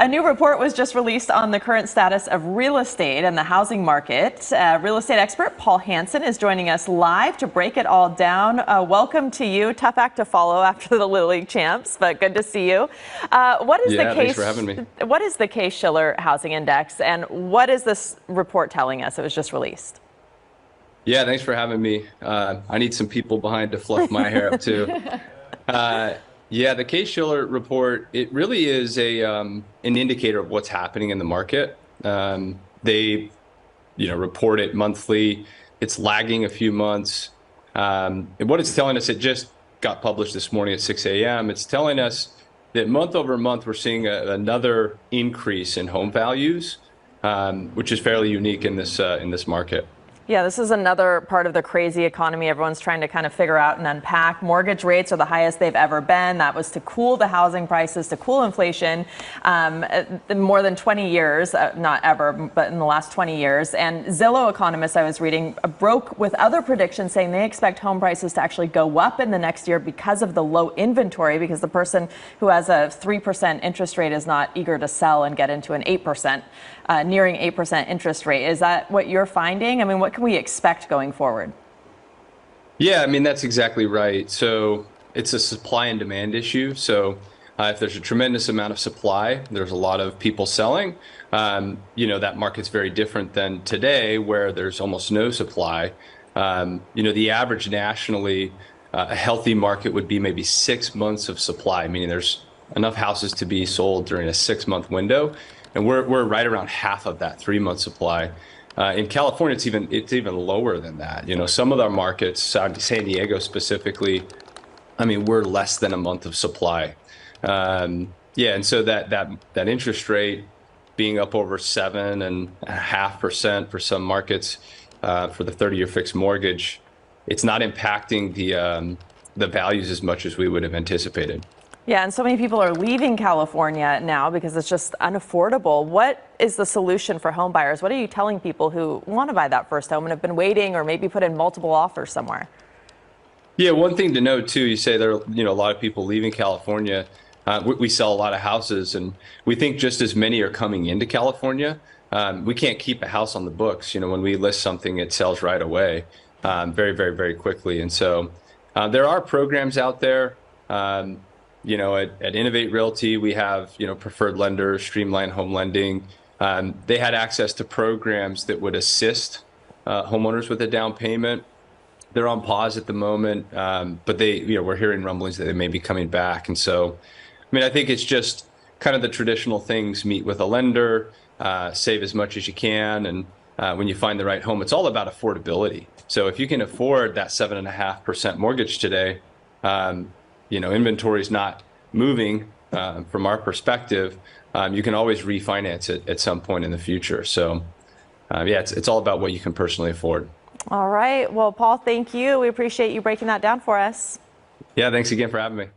A new report was just released on the current status of real estate and the housing market. Real estate expert Paul Hanson is joining us live to break it all down. Welcome to you. Tough act to follow after the Little League champs, but good to see you. Thanks for having me. What is the Case-Shiller Housing Index, and what is this report telling us? It was just released. Yeah, thanks for having me. I need some people behind to fluff my hair up too. Yeah, the Case-Shiller report, it really is an indicator of what's happening in the market. They, report it monthly. It's lagging a few months. And what it's telling us, it just got published this morning at 6 a.m. It's telling us that month over month, we're seeing another increase in home values, which is fairly unique in this market. Yeah, this is another part of the crazy economy everyone's trying to kind of figure out and unpack. Mortgage rates are the highest they've ever been. That was to cool the housing prices, to cool inflation, in more than 20 years, not ever, but in the last 20 years. And Zillow economists I was reading broke with other predictions saying they expect home prices to actually go up in the next year because of the low inventory, because the person who has a 3% interest rate is not eager to sell and get into an 8%, nearing 8% interest rate. Is that what you're finding? I mean, what can we expect going forward? Yeah, I mean, that's exactly right. So it's a supply and demand issue. So if there's a tremendous amount of supply, there's a lot of people selling. That market's very different than today where there's almost no supply. The average nationally, a healthy market would be maybe 6 months of supply, meaning there's enough houses to be sold during a 6-month window. And we're right around half of that 3-month supply. In California, it's even lower than that. Some of our markets, San Diego specifically, I mean, we're less than a month of supply. And so that interest rate being up over 7.5% for some markets for the 30-year fixed mortgage, it's not impacting the values as much as we would have anticipated. Yeah, and so many people are leaving California now because it's just unaffordable. What is the solution for home buyers? What are you telling people who want to buy that first home and have been waiting or maybe put in multiple offers somewhere? Yeah, one thing to note too, you say there are a lot of people leaving California. We sell a lot of houses, and we think just as many are coming into California. We can't keep a house on the books. When we list something, it sells right away, very, very, very quickly. And so there are programs out there. At Innovate Realty, we have, preferred lenders, streamlined home lending. They had access to programs that would assist homeowners with a down payment. They're on pause at the moment, but we're hearing rumblings that they may be coming back. And so, I think it's just kind of the traditional things: meet with a lender, save as much as you can. And when you find the right home, it's all about affordability. So if you can afford that 7.5% mortgage today, inventory is not moving from our perspective. You can always refinance it at some point in the future. So, it's all about what you can personally afford. All right. Well, Paul, thank you. We appreciate you breaking that down for us. Yeah, thanks again for having me.